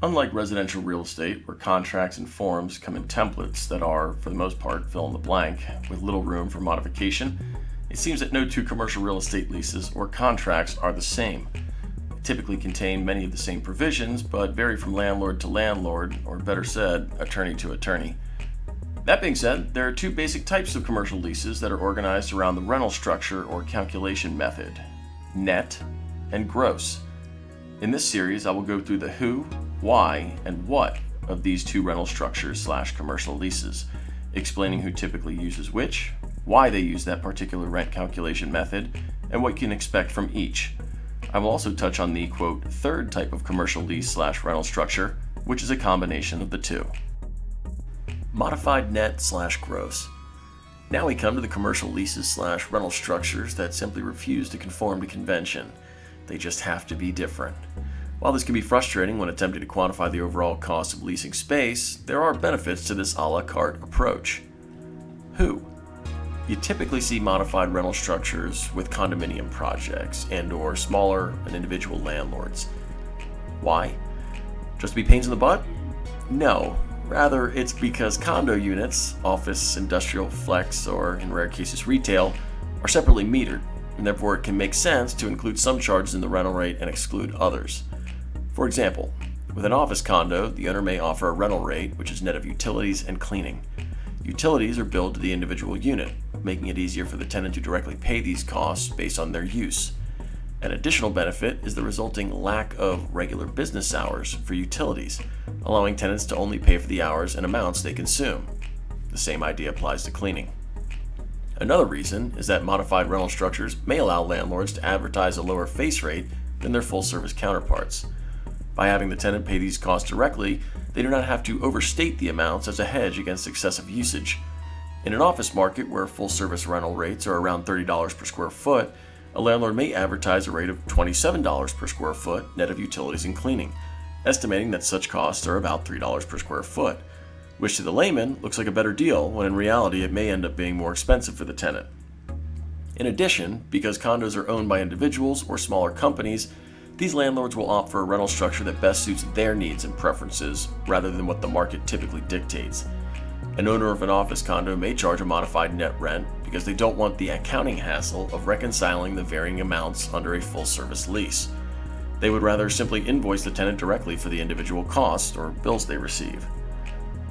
Unlike residential real estate, where contracts and forms come in templates that are, for the most part, fill in the blank, with little room for modification, it seems that no two commercial real estate leases or contracts are the same. They typically contain many of the same provisions, but vary from landlord to landlord, or better said, attorney to attorney. That being said, there are two basic types of commercial leases that are organized around the rental structure or calculation method: net and gross. In this series, I will go through the who, why, and what of these two rental structures/commercial leases, explaining who typically uses which, why they use that particular rent calculation method, and what you can expect from each. I will also touch on the, quote, third type of commercial lease/rental structure, which is a combination of the two. Modified net/gross. Now we come to the commercial leases/rental structures that simply refuse to conform to convention. They just have to be different. While this can be frustrating when attempting to quantify the overall cost of leasing space, there are benefits to this a la carte approach. Who? You typically see modified rental structures with condominium projects and/or smaller and individual landlords. Why? Just to be pains in the butt? No. Rather, it's because condo units, office, industrial, flex, or in rare cases retail, are separately metered, and therefore it can make sense to include some charges in the rental rate and exclude others. For example, with an office condo, the owner may offer a rental rate, which is net of utilities and cleaning. Utilities are billed to the individual unit, making it easier for the tenant to directly pay these costs based on their use. An additional benefit is the resulting lack of regular business hours for utilities, allowing tenants to only pay for the hours and amounts they consume. The same idea applies to cleaning. Another reason is that modified rental structures may allow landlords to advertise a lower face rate than their full-service counterparts. By having the tenant pay these costs directly, they do not have to overstate the amounts as a hedge against excessive usage. In an office market where full-service rental rates are around $30 per square foot, a landlord may advertise a rate of $27 per square foot net of utilities and cleaning, estimating that such costs are about $3 per square foot, which to the layman looks like a better deal when in reality it may end up being more expensive for the tenant. In addition, because condos are owned by individuals or smaller companies, these landlords will opt for a rental structure that best suits their needs and preferences rather than what the market typically dictates. An owner of an office condo may charge a modified net rent because they don't want the accounting hassle of reconciling the varying amounts under a full-service lease. They would rather simply invoice the tenant directly for the individual costs or bills they receive.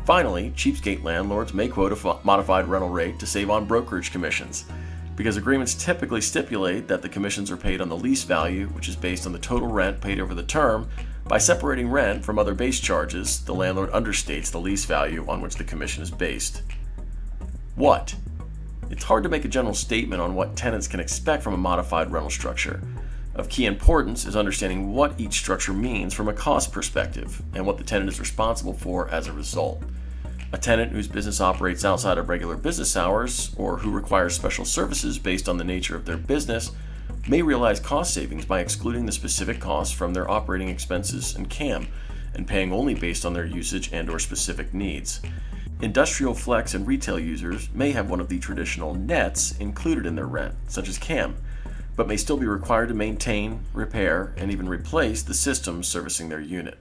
Finally, cheapskate landlords may quote a modified rental rate to save on brokerage commissions, because agreements typically stipulate that the commissions are paid on the lease value, which is based on the total rent paid over the term. By separating rent from other base charges, the landlord understates the lease value on which the commission is based. What? It's hard to make a general statement on what tenants can expect from a modified rental structure. Of key importance is understanding what each structure means from a cost perspective and what the tenant is responsible for as a result. A tenant whose business operates outside of regular business hours or who requires special services based on the nature of their business may realize cost savings by excluding the specific costs from their operating expenses and CAM and paying only based on their usage and/or specific needs. Industrial, flex, and retail users may have one of the traditional nets included in their rent, such as CAM, but may still be required to maintain, repair, and even replace the systems servicing their unit.